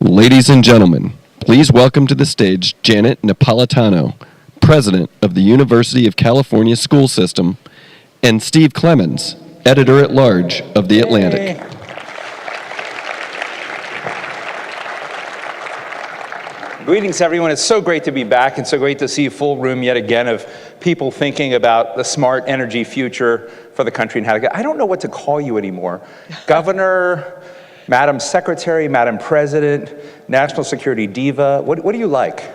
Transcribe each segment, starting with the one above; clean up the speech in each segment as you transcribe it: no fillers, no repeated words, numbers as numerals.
Ladies and gentlemen, please welcome to the stage Janet Napolitano, President of the University of California School System, and Steve Clemons, Editor-at-Large of The Atlantic. Greetings, everyone. It's so great to be back and so great to see a full room yet again of people thinking about the smart energy future for the country and how to get. I don't know what to call you anymore. Governor, Madam Secretary, Madam President, National Security Diva. What do you like?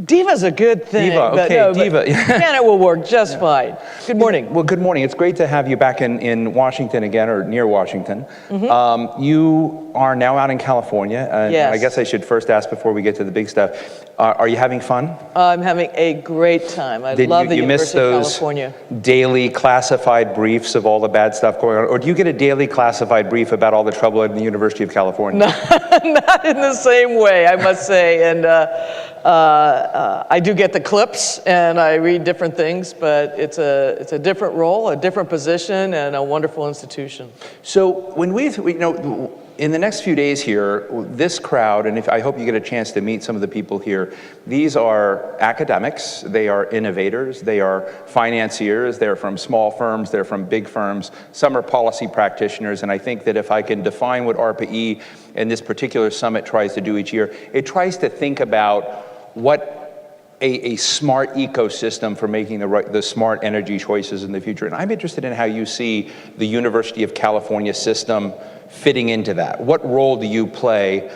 Diva's a good thing. Diva, okay, Diva. Janet will work just fine. Good morning. Well, good morning. It's great to have you back in Washington again, or near Washington. Mm-hmm. You are now out in California. Yes. I guess I should first ask before we get to the big stuff. Are you having fun? I'm having a great time. I love the University of California. Daily classified briefs of all the bad stuff going on? Or do you get a daily classified brief about all the trouble at the University of California? Not in the same way, I must say. And I do get the clips and I read different things, but it's a different role, a different position, and a wonderful institution. So when we in the next few days here, this crowd, and I hope you get a chance to meet some of the people here, these are academics, they are innovators, they are financiers, they're from small firms, they're from big firms, some are policy practitioners, and I think that if I can define what ARPA-E and this particular summit tries to do each year, it tries to think about what a smart ecosystem for making the smart energy choices in the future. And I'm interested in how you see the University of California system fitting into that. What role do you play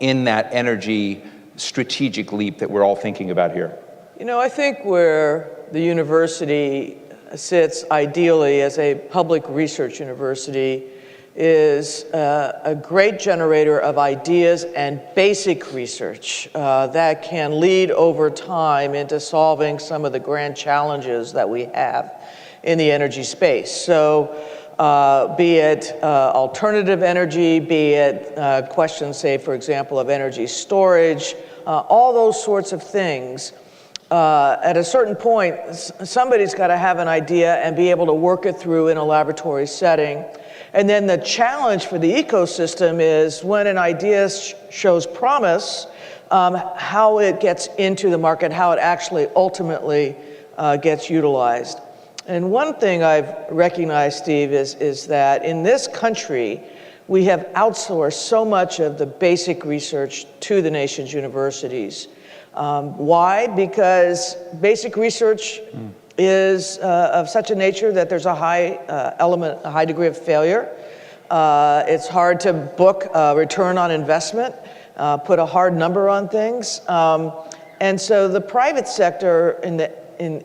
in that energy strategic leap that we're all thinking about here? You know, I think where the university sits ideally as a public research university is a great generator of ideas and basic research that can lead over time into solving some of the grand challenges that we have in the energy space. So be it alternative energy, be it questions, say, for example, of energy storage, all those sorts of things. At a certain point, somebody's got to have an idea and be able to work it through in a laboratory setting. And then the challenge for the ecosystem is when an idea shows promise, how it gets into the market, how it actually ultimately gets utilized. And one thing I've recognized, Steve, is that in this country, we have outsourced so much of the basic research to the nation's universities. Why? Because basic research is of such a nature that there's a high degree of failure. It's hard to book a return on investment, put a hard number on things. And so the private sector in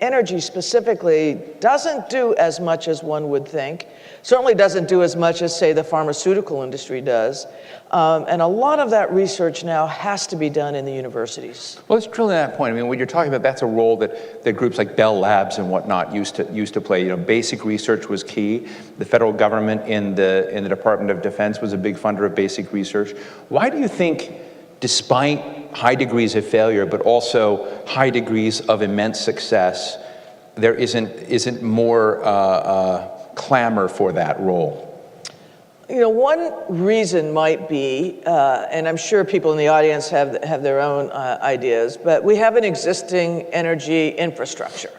energy specifically doesn't do as much as one would think, certainly doesn't do as much as, say, the pharmaceutical industry does. And a lot of that research now has to be done in the universities. Well, let's drill in that point. I mean, what you're talking about, that's a role that groups like Bell Labs and whatnot used to play. You know, basic research was key. The federal government in the Department of Defense was a big funder of basic research. Why do you think, despite high degrees of failure, but also high degrees of immense success, there isn't more clamor for that role? You know, one reason might be, and I'm sure people in the audience have their own ideas, but we have an existing energy infrastructure.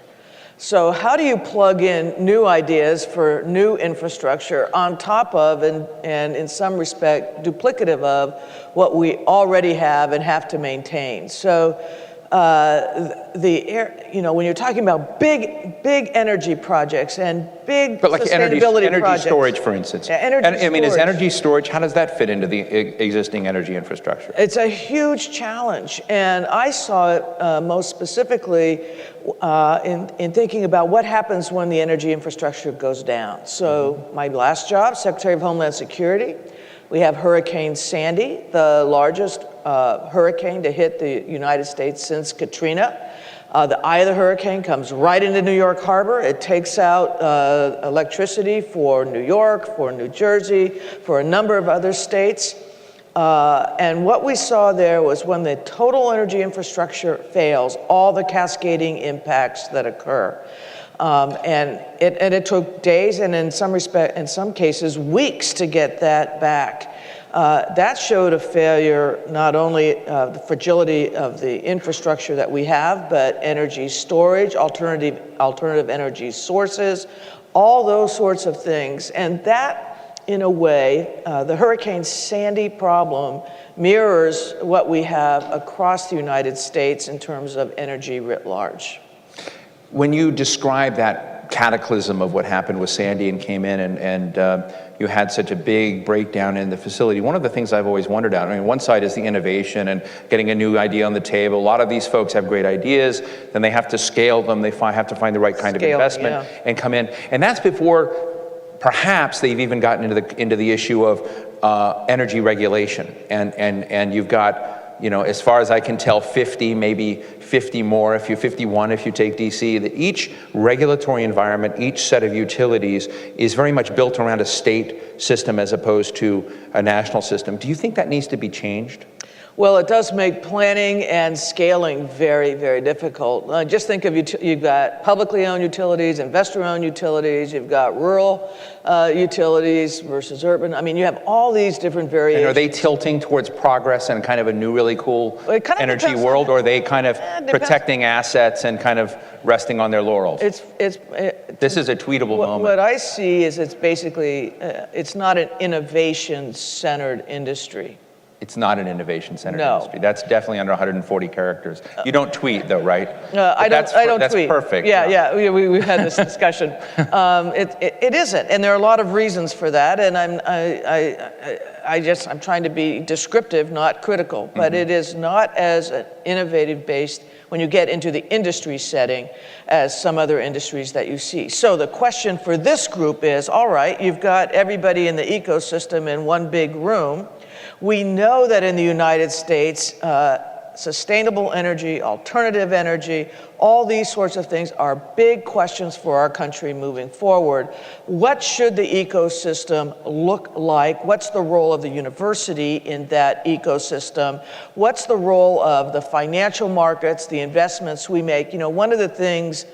So how do you plug in new ideas for new infrastructure on top of and in some respect duplicative of what we already have and have to maintain? So when you're talking about big energy projects and big but like sustainability energy storage, for instance. Yeah, is energy storage, how does that fit into the existing energy infrastructure? It's a huge challenge, and I saw it most specifically in thinking about what happens when the energy infrastructure goes down. So my last job, Secretary of Homeland Security, we have Hurricane Sandy, the largest hurricane to hit the United States since Katrina. The eye of the hurricane comes right into New York Harbor. It takes out electricity for New York, for New Jersey, for a number of other states. And what we saw there was when the total energy infrastructure fails, all the cascading impacts that occur. And it took days and in some cases weeks to get that back. That showed a failure, not only the fragility of the infrastructure that we have, but energy storage, alternative energy sources, all those sorts of things. And that, in a way, the Hurricane Sandy problem mirrors what we have across the United States in terms of energy writ large. When you describe that cataclysm of what happened with Sandy and came in and you had such a big breakdown in the facility, one of the things I've always wondered about, I mean, one side is the innovation and getting a new idea on the table. A lot of these folks have great ideas, then they have to scale them, they have to find the right kind of investment and come in. And that's before perhaps they've even gotten into the issue of energy regulation. And you've got, as far as I can tell, 50, maybe 50 more, 51 if you take DC, that each regulatory environment, each set of utilities is very much built around a state system as opposed to a national system. Do you think that needs to be changed? Well, it does make planning and scaling very, very difficult. Just think of you've got publicly owned utilities, investor-owned utilities, you've got rural utilities versus urban. I mean, you have all these different variations. And are they tilting towards progress and kind of a new, really cool energy world, or are they kind of protecting assets and kind of resting on their laurels? This is a tweetable moment. What I see is it's basically, it's not an innovation-centered industry. It's not an innovation-centered industry. That's definitely under 140 characters. You don't tweet, though, right? I don't tweet. That's perfect. Yeah. We've had this discussion. It isn't, and there are a lot of reasons for that. And I'm trying to be descriptive, not critical. But it is not as innovative-based when you get into the industry setting as some other industries that you see. So the question for this group is, all right, you've got everybody in the ecosystem in one big room. We know that in the United States, sustainable energy, alternative energy, all these sorts of things are big questions for our country moving forward. What should the ecosystem look like? What's the role of the university in that ecosystem? What's the role of the financial markets, the investments we make? One of the things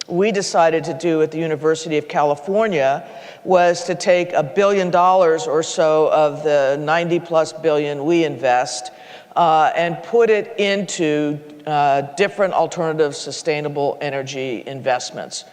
we decided to do at the University of California was to take $1 billion or so of the 90+ billion we invest and put it into different alternative sustainable energy investments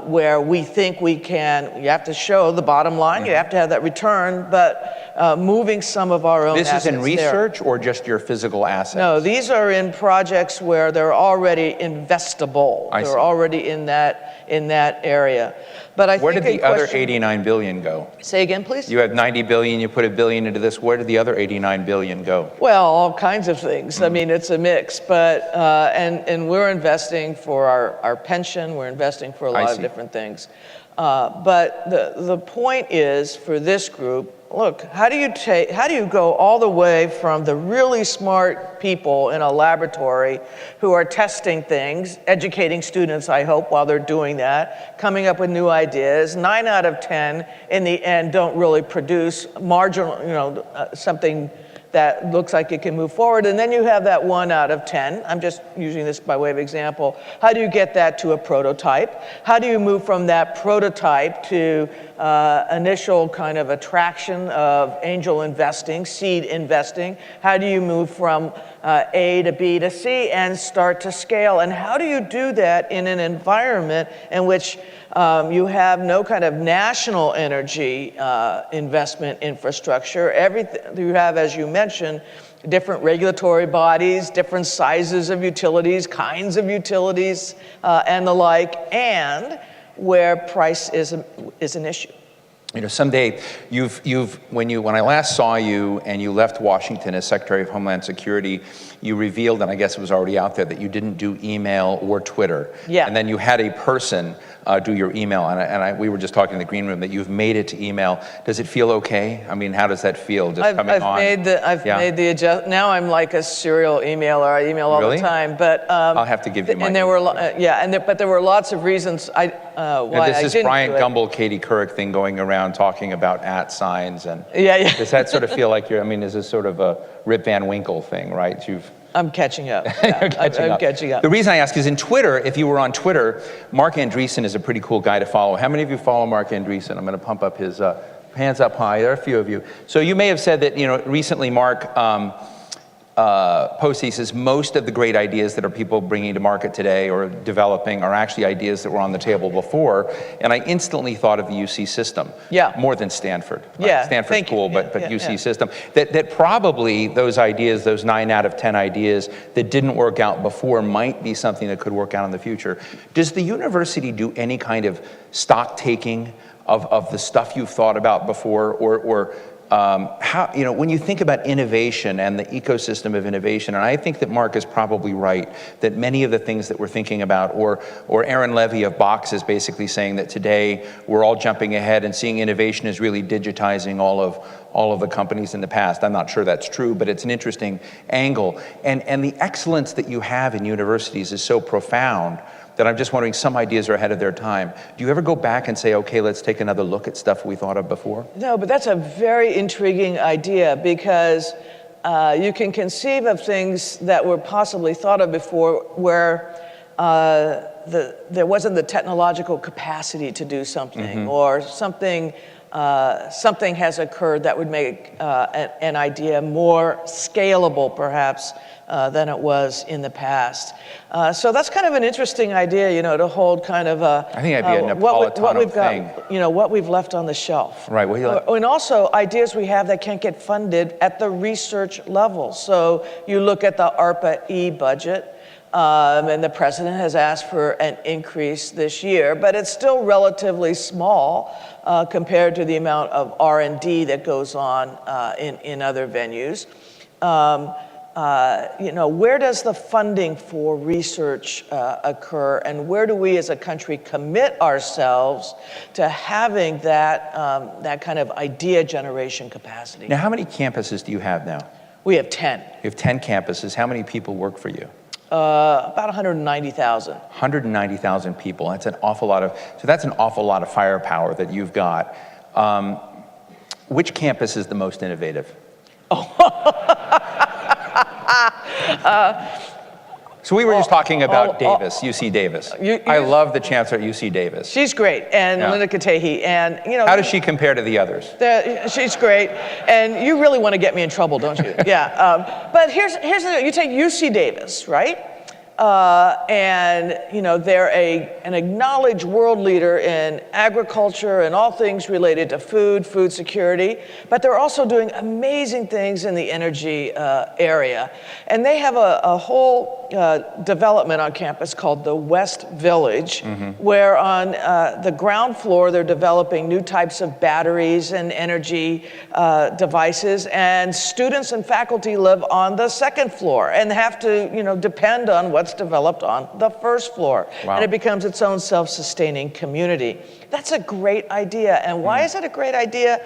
where we think we can. You have to show the bottom line, you have to have that return, but moving some of our own assets. This is in research or just your physical assets? No, these are in projects where they're already investable. They're already in that area. But I where think did the other 89 billion go? Say again, please? You have 90 billion, you put $1 billion into this. Where did the other 89 billion go? Well, all kinds of things. I mean, it's a mix, but and we're investing for our pension. We're investing for a lot of different things. But the point is, for this group, look, how do you go all the way from the really smart people in a laboratory who are testing things, educating students, I hope, while they're doing that, coming up with new ideas. 9 out of 10 in the end don't really produce marginal, something that looks like it can move forward. And then you have that 1 out of 10. I'm just using this by way of example. How do you get that to a prototype? How do you move from that prototype to initial kind of attraction of angel investing, seed investing? How do you move from A to B to C and start to scale? And how do you do that in an environment in which you have no kind of national energy investment infrastructure? Everything you have, as you mentioned, different regulatory bodies, different sizes of utilities, kinds of utilities, and the like, and where price is an issue. Someday when I last saw you and you left Washington as Secretary of Homeland Security, you revealed, and I guess it was already out there, that you didn't do email or Twitter. Yeah. And then you had a person do your email, and we were just talking in the green room that you've made it to email. Does it feel okay? I mean, how does that feel? Just coming on. I've made the adjustment. Now I'm like a serial emailer. I email all the time. But I'll have to give you my. And there were but there were lots of reasons why I didn't. This is Bryant Gumbel, Katie Couric thing going around talking about @ and. Yeah. Does that sort of feel like is this sort of a Rip Van Winkle thing, right? I'm catching up. You're catching up. The reason I ask is in Twitter, if you were on Twitter, Mark Andreessen is a pretty cool guy to follow. How many of you follow Mark Andreessen? I'm going to pump up his Hands up high. There are a few of you. So you may have said that, recently Mark posted, he says, most of the great ideas that are people bringing to market today or developing are actually ideas that were on the table before. And I instantly thought of the UC system. Yeah. More than Stanford. Right? Yeah. Stanford's cool, but UC yeah. system. That probably those ideas, those 9 out of 10 ideas that didn't work out before might be something that could work out in the future. Does the university do any kind of stock taking of the stuff you've thought about before, or how, when you think about innovation and the ecosystem of innovation, and I think that Mark is probably right, that many of the things that we're thinking about, or Aaron Levy of Box is basically saying that today we're all jumping ahead and seeing innovation is really digitizing all of the companies in the past. I'm not sure that's true, but it's an interesting angle. And the excellence that you have in universities is so profound that I'm just wondering, some ideas are ahead of their time. Do you ever go back and say, okay, let's take another look at stuff we thought of before? No, but that's a very intriguing idea, because you can conceive of things that were possibly thought of before where there wasn't the technological capacity to do something, or something has occurred that would make an idea more scalable, perhaps, than it was in the past. So that's kind of an interesting idea, to hold kind of a... I think that'd be a Napolitano thing. What we've left on the shelf. Right. And also ideas we have that can't get funded at the research level. So you look at the ARPA-E budget, and the president has asked for an increase this year, but it's still relatively small compared to the amount of R&D that goes on in other venues. Where does the funding for research occur, and where do we as a country commit ourselves to having that kind of idea generation capacity? Now, how many campuses do you have now? We have 10. You have 10 campuses. How many people work for you? About 190,000. 190,000 people. That's an awful lot of firepower that you've got. Which campus is the most innovative? So we were just talking about Davis, UC Davis. I love the chancellor at UC Davis. She's great, and Linda Katehi, and How does she compare to the others? She's great, and you really want to get me in trouble, don't you? Yeah. But here's you take UC Davis, right? And they're an acknowledged world leader in agriculture and all things related to food security, but they're also doing amazing things in the energy area. And they have a whole development on campus called the West Village, where on the ground floor they're developing new types of batteries and energy devices, and students and faculty live on the second floor and have to depend on what's developed on the first floor. Wow. And it becomes its own self-sustaining community. That's a great idea. And why is it a great idea?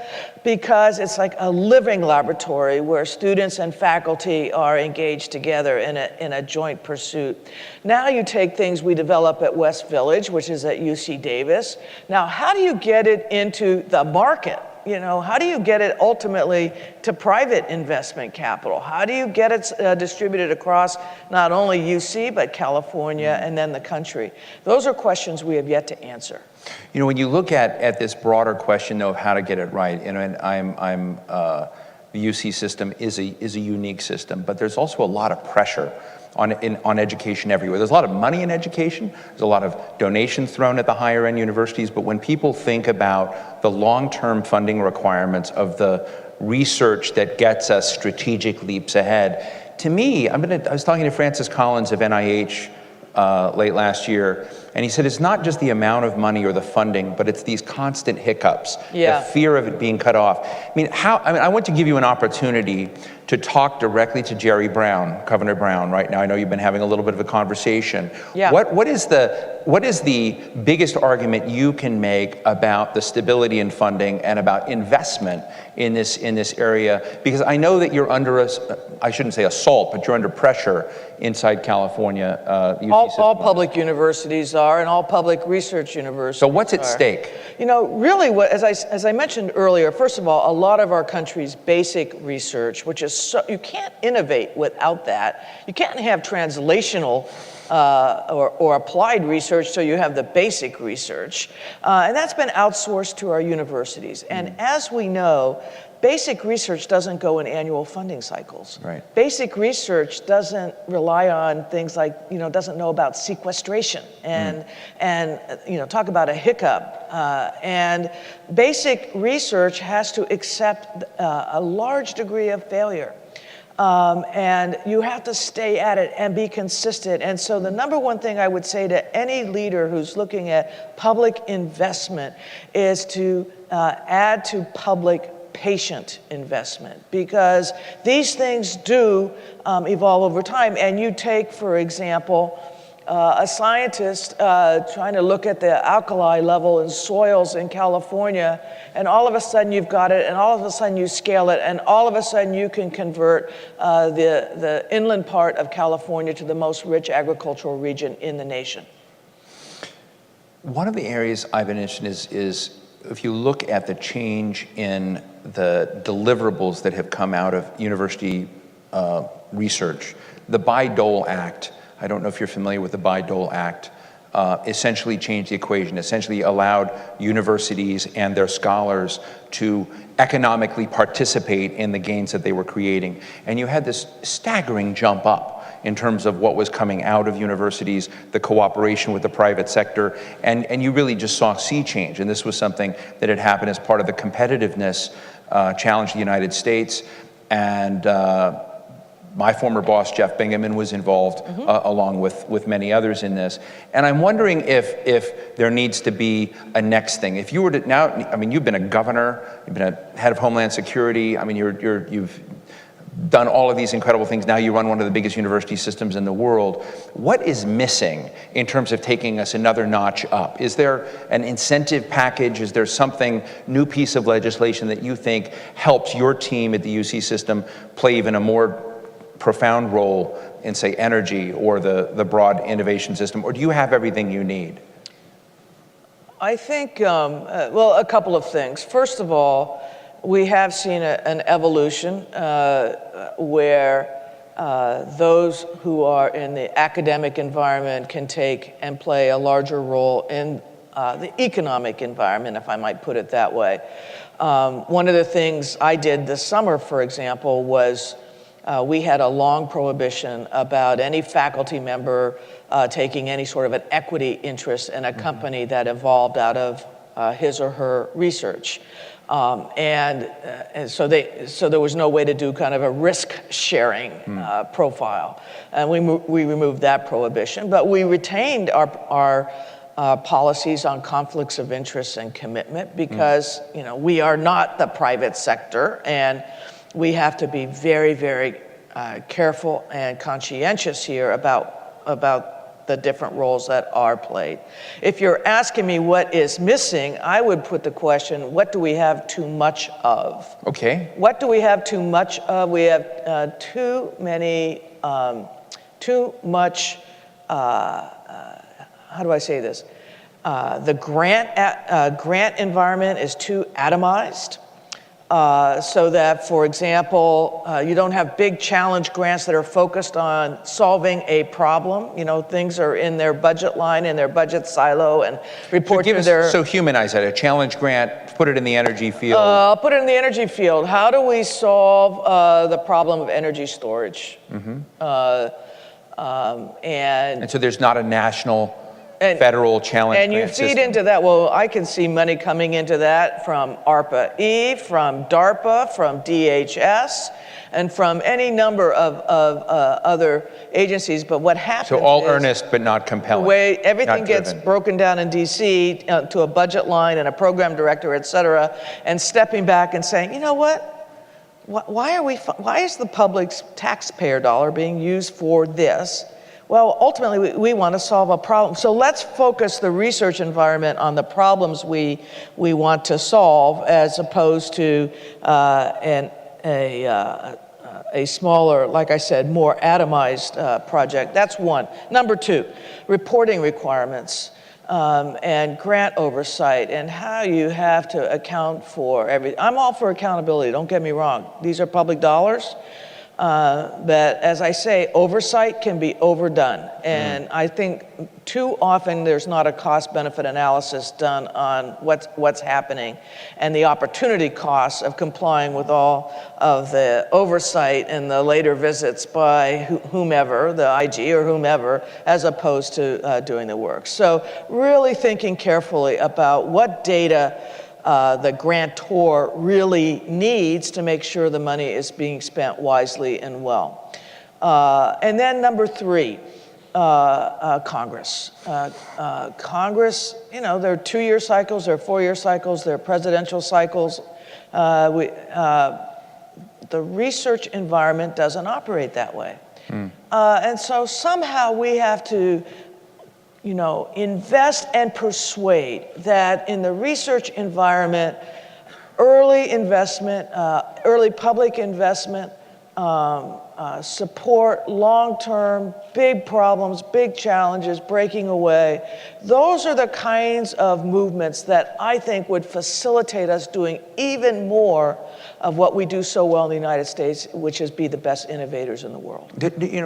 Because it's like a living laboratory where students and faculty are engaged together in a joint pursuit. Now you take things we develop at West Village, which is at UC Davis. Now, how do you get it into the market? How do you get it ultimately to private investment capital? How do you get it distributed across not only UC, but California and then the country? Those are questions we have yet to answer. When you look at this broader question, though, of how to get it right, the UC system is a unique system, but there's also a lot of pressure on education everywhere. There's a lot of money in education. There's a lot of donations thrown at the higher end universities. But when people think about the long-term funding requirements of the research that gets us strategic leaps ahead, to me, I was talking to Francis Collins of NIH late last year, and he said it's not just the amount of money or the funding, but it's these constant hiccups, the fear of it being cut off. I want to give you an opportunity to talk directly to Jerry Brown, Governor Brown, right now. I know you've been having a little bit of a conversation. Yeah. What is the biggest argument you can make about the stability in funding and about investment in this area? Because I know that you're under I shouldn't say assault, but you're under pressure inside California. All public universities are. are, and all public research universities So what's at are. stake? You know, really, as I mentioned earlier, first of all, a lot of our country's basic research, which is so, you can't innovate without that. You can't have translational or applied research, so you have the basic research. And that's been outsourced to our universities. And as we know, basic research doesn't go in annual funding cycles. Right. Basic research doesn't rely on things like, doesn't know about sequestration and talk about a hiccup. And basic research has to accept a large degree of failure. And you have to stay at it and be consistent. And so the number one thing I would say to any leader who's looking at public investment is to add to public patient investment, because these things do evolve over time. And you take, for example, a scientist trying to look at the alkali level in soils in California, and all of a sudden you've got it, and all of a sudden you scale it, and all of a sudden you can convert the inland part of California to the most rich agricultural region in the nation. One of the areas I've been interested in is if you look at the change in the deliverables that have come out of university research, the Bayh-Dole Act, I don't know if you're familiar with the Bayh-Dole Act, essentially changed the equation, essentially allowed universities and their scholars to economically participate in the gains that they were creating. And you had this staggering jump up in terms of what was coming out of universities, the cooperation with the private sector, and you really just saw sea change. And this was something that had happened as part of the competitiveness challenge of the United States. And my former boss, Jeff Bingaman, was involved along with many others in this. And I'm wondering if there needs to be a next thing. If you were to now, I mean, you've been a governor, you've been a head of Homeland Security, I mean, you've done all of these incredible things. Now you run one of the biggest university systems in the world. What is missing in terms of taking us another notch up? Is there an incentive package? Is there something, new piece of legislation that you think helps your team at the UC system play even a more profound role in, say, energy or the broad innovation system? Or do you have everything you need? I think, well, a couple of things. First of all, we have seen an evolution where those who are in the academic environment can take and play a larger role in the economic environment, if I might put it that way. One of the things I did this summer, for example, was we had a long prohibition about any faculty member taking any sort of an equity interest in a company that evolved out of his or her research. And so there was no way to do kind of a risk-sharing profile. And we removed that prohibition, but we retained our policies on conflicts of interest and commitment because we are not the private sector, and we have to be very, very careful and conscientious here about the different roles that are played. If you're asking me what is missing, I would put the question, what do we have too much of? Okay. What do we have too much of? We have too much, how do I say this? The grant environment is too atomized. So that, for example, you don't have big challenge grants that are focused on solving a problem. Things are in their budget line, in their budget silo, and report to their... So humanize that, a challenge grant, put it in the energy field. I'll put it in the energy field. How do we solve the problem of energy storage? And so there's not a national... federal challenge and you grant feed system. into that. Well, I can see money coming into that from ARPA-E, from DARPA, from DHS, and from any number of other agencies. But what happens So all is earnest but not compelling. the way everything gets driven. broken down in D.C. To a budget line and a program director, et cetera, and stepping back and saying, you know what? Why is the public's taxpayer dollar being used for this? Well, ultimately, we want to solve a problem. So let's focus the research environment on the problems we want to solve, as opposed to a smaller, like I said, more atomized project. That's one. Number two, reporting requirements and grant oversight and how you have to account for everything. I'm all for accountability, don't get me wrong. These are public dollars. But as I say, oversight can be overdone. And I think too often there's not a cost-benefit analysis done on what's happening and the opportunity costs of complying with all of the oversight and the later visits by whomever, the IG or whomever, as opposed to doing the work. So really thinking carefully about what data the grantor really needs to make sure the money is being spent wisely and well. And then number three, Congress. Congress, you know, there are 2-year cycles, there are 4-year cycles, there are presidential cycles. The research environment doesn't operate that way. And so somehow we have to invest and persuade that in the research environment, early investment, early public investment, support long-term, big problems, big challenges, breaking away. Those are the kinds of movements that I think would facilitate us doing even more of what we do so well in the United States, which is be the best innovators in the world.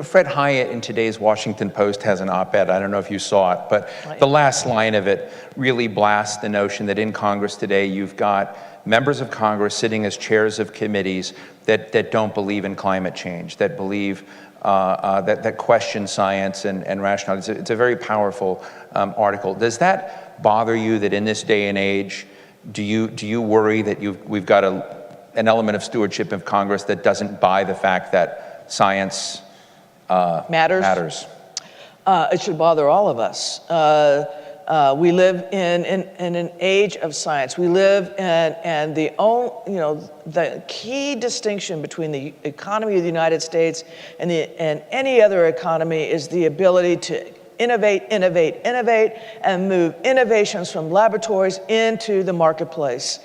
Fred Hyatt in today's Washington Post has an op-ed, I don't know if you saw it, but the last line of it really blasts the notion that in Congress today you've got members of Congress sitting as chairs of committees that don't believe in climate change, that believe, that question science and rationality. It's a very powerful article. Does that bother you that in this day and age, do you worry that we've got an element of stewardship of Congress that doesn't buy the fact that science matters? It should bother all of us. We live in an age of science. We live and the key distinction between the economy of the United States and any other economy is the ability to innovate, and move innovations from laboratories into the marketplace.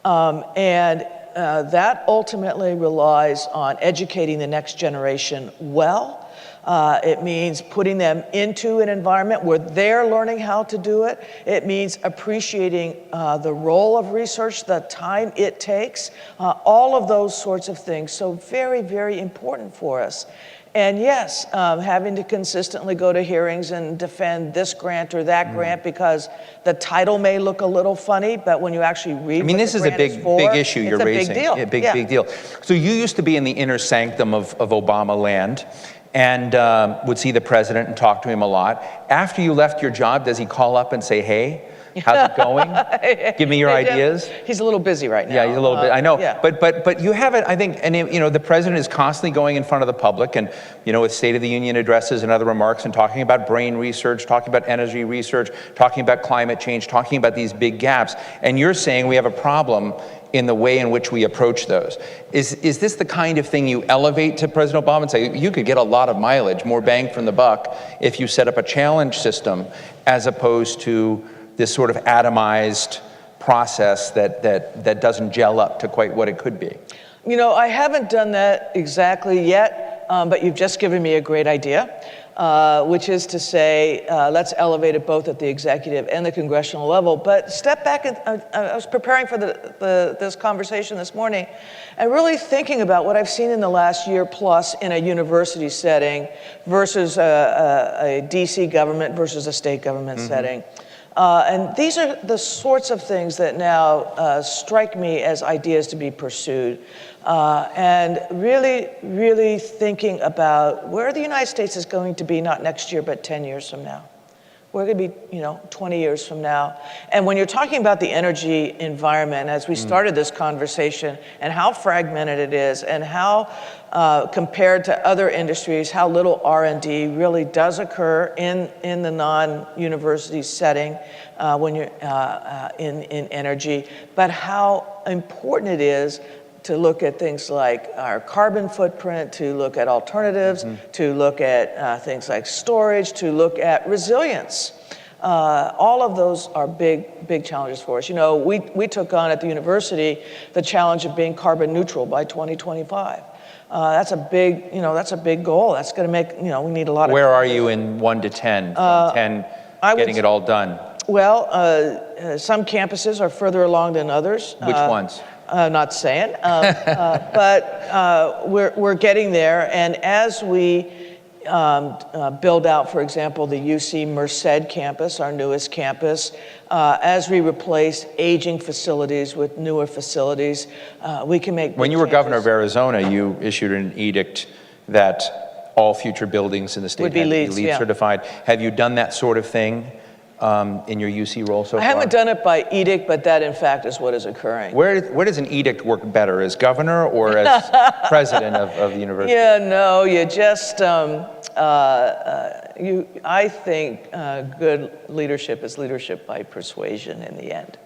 That ultimately relies on educating the next generation well. It means putting them into an environment where they're learning how to do it. It means appreciating the role of research, the time it takes, all of those sorts of things. So very, very important for us. And yes, having to consistently go to hearings and defend this grant or that grant because the title may look a little funny, but when you actually read this is a big issue you're raising. It's a big deal. Big deal. So you used to be in the inner sanctum of Obama land and would see the president and talk to him a lot. After you left your job, does he call up and say, hey, how's it going? Give me your ideas. He's a little busy right now. Yeah, he's a little bit. I know. Yeah. But you have it, I think, and the president is constantly going in front of the public and, with State of the Union addresses and other remarks and talking about brain research, talking about energy research, talking about climate change, talking about these big gaps. And you're saying we have a problem in the way in which we approach those. Is this the kind of thing you elevate to President Obama and say, you could get a lot of mileage, more bang from the buck, if you set up a challenge system as opposed to this sort of atomized process that doesn't gel up to quite what it could be? I haven't done that exactly yet, but you've just given me a great idea, which is to say, let's elevate it both at the executive and the congressional level. But step back, and I was preparing for this conversation this morning, and really thinking about what I've seen in the last year plus in a university setting versus a DC government versus a state government setting. And these are the sorts of things that now strike me as ideas to be pursued. And really, really thinking about where the United States is going to be, not next year, but 10 years from now. We're going to be, 20 years from now. And when you're talking about the energy environment, as we started this conversation, and how fragmented it is, and how, compared to other industries, how little R&D really does occur in the non-university setting when you're in energy, but how important it is to look at things like our carbon footprint, to look at alternatives, to look at things like storage, to look at resilience. All of those are big challenges for us. We took on at the university the challenge of being carbon neutral by 2025. That's a big, that's a big goal. That's going to make, we need a lot of. Where are you in 1 to 10? From 10, getting it all done. Well, some campuses are further along than others. Which ones? Not saying, but we're getting there. And as we build out, for example, the UC Merced campus, our newest campus, as we replace aging facilities with newer facilities, we can make. When you were governor of Arizona, you issued an edict that all future buildings in the state would be had to be LEED LEED certified. Have you done that sort of thing in your UC role so far? I haven't done it by edict, but that in fact is what is occurring. Where does an edict work better, as governor or as president of the university? Yeah, no, you just, I think good leadership is leadership by persuasion in the end.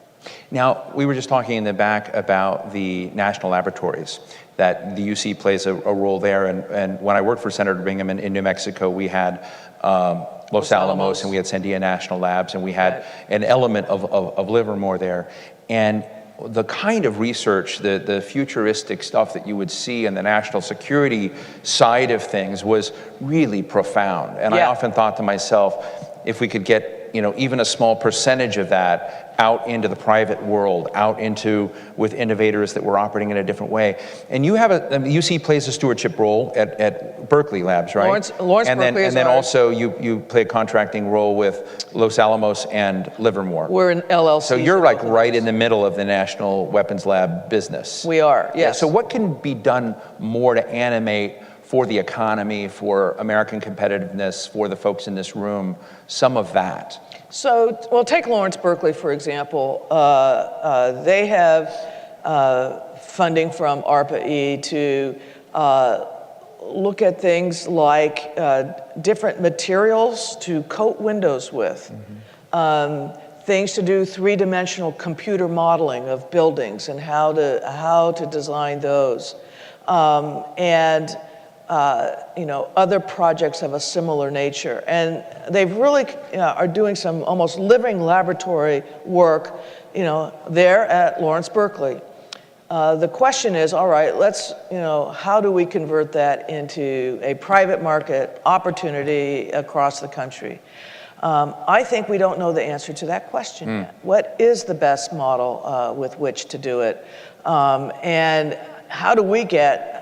Now, we were just talking in the back about the national laboratories, that the UC plays a role there. And when I worked for Senator Bingham in New Mexico, we had Los Alamos, and we had Sandia National Labs, and we had an element of Livermore there. And the kind of research, the futuristic stuff that you would see in the national security side of things was really profound. And I often thought to myself, if we could get even a small percentage of that out into the private world, out into with innovators that were operating in a different way. And you have UC plays a stewardship role at Berkeley Labs, right? Lawrence and Berkeley then also you play a contracting role with Los Alamos and Livermore. We're an LLC. So you're like right in the middle of the National Weapons Lab business. We are, yes. So what can be done more to animate for the economy, for American competitiveness, for the folks in this room, some of that? So, well, take Lawrence Berkeley, for example. They have funding from ARPA-E to look at things like different materials to coat windows with, things to do three-dimensional computer modeling of buildings and how to design those. Other projects of a similar nature. And they've really are doing some almost living laboratory work, there at Lawrence Berkeley. The question is, all right, let's, how do we convert that into a private market opportunity across the country? I think we don't know the answer to that question yet. What is the best model with which to do it? And how do we get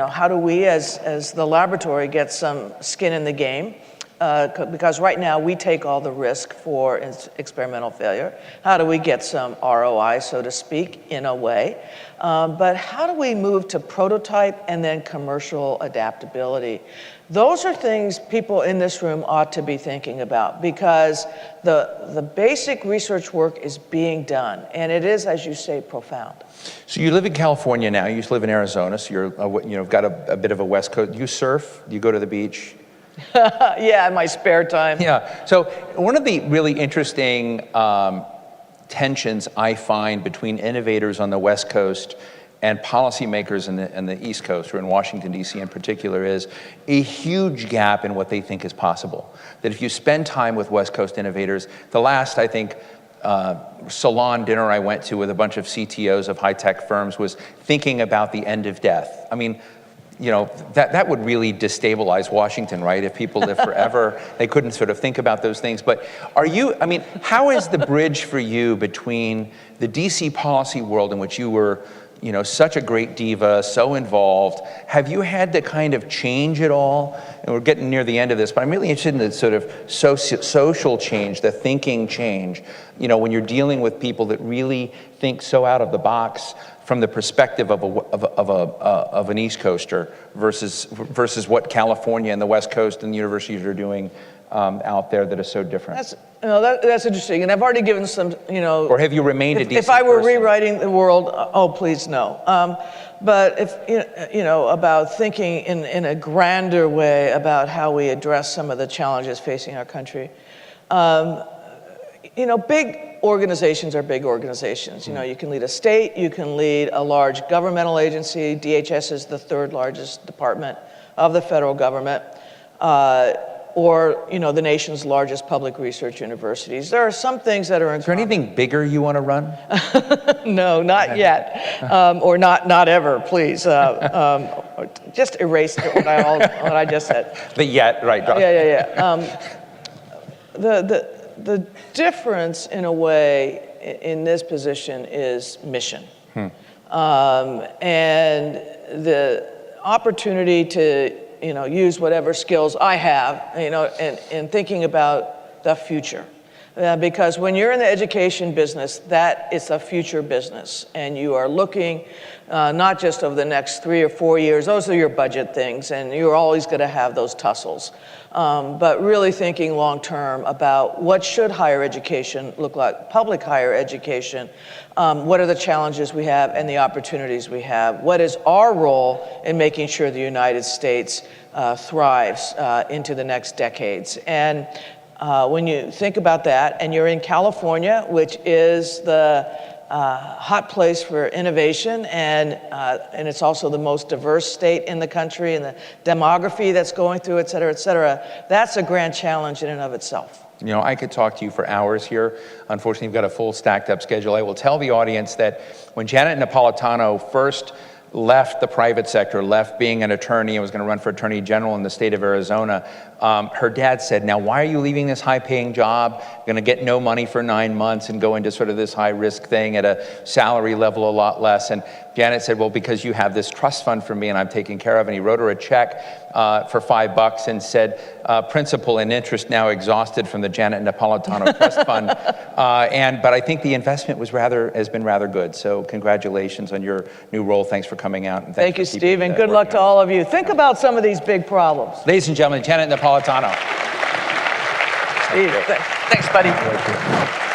how do we as the laboratory get some skin in the game? Because right now we take all the risk for experimental failure. How do we get some ROI, so to speak, in a way? But how do we move to prototype and then commercial adaptability? Those are things people in this room ought to be thinking about, because the basic research work is being done, and it is, as you say, profound. So you live in California now. You used to live in Arizona, so you're got a bit of a West Coast. You surf? You go to the beach? Yeah, in my spare time. Yeah. So one of the really interesting tensions I find between innovators on the West Coast and policymakers in the East Coast, or in Washington, D.C. in particular, is a huge gap in what they think is possible. That if you spend time with West Coast innovators, the last, I think, salon dinner I went to with a bunch of CTOs of high-tech firms was thinking about the end of death. I mean, that would really destabilize Washington, right? If people live forever, they couldn't sort of think about those things. But how is the bridge for you between the DC policy world, in which you were, such a great diva, so involved? Have you had to kind of change it all? And we're getting near the end of this, but I'm really interested in the sort of social change, the thinking change, when you're dealing with people that really think so out of the box from the perspective of an East Coaster versus what California and the West Coast and the universities are doing out there that is so different. That's interesting, and I've already given some, Or have you remained a DC If I were person? rewriting the world, oh, please no. But if, about thinking in a grander way about how we address some of the challenges facing our country, big organizations are big organizations. You can lead a state, you can lead a large governmental agency. DHS is the third largest department of the federal government. or the nation's largest public research universities. There are some things that are in. Is there anything bigger you want to run? No, not yet, or not ever. Please, just erase what I just said. The yet, right? Yeah. The difference, in a way, in this position is mission, and the opportunity to use whatever skills I have, in thinking about the future. Because when you're in the education business, that is a future business, and you are looking not just over the next 3 or 4 years, those are your budget things, and you're always going to have those tussles, but really thinking long-term about what should higher education look like, public higher education, what are the challenges we have and the opportunities we have, what is our role in making sure the United States thrives into the next decades. And when you think about that, and you're in California, which is the hot place for innovation, and it's also the most diverse state in the country, and the demography that's going through, et cetera, that's a grand challenge in and of itself. I could talk to you for hours here. Unfortunately, we've got a full stacked up schedule. I will tell the audience that when Janet Napolitano first left the private sector, left being an attorney and was going to run for attorney general in the state of Arizona, her dad said, now why are you leaving this high-paying job, going to get no money for 9 months and go into sort of this high-risk thing at a salary level a lot less? And Janet said, well, because you have this trust fund for me and I'm taking care of it. And he wrote her a check for $5 and said, principal and interest now exhausted from the Janet Napolitano Trust Fund. But I think the investment has been rather good. So congratulations on your new role. Thanks for coming out. And thank you, Steve, and good luck to all of you. Think about some of these big problems. Ladies and gentlemen, Janet Napolitano. Steve, thanks, buddy.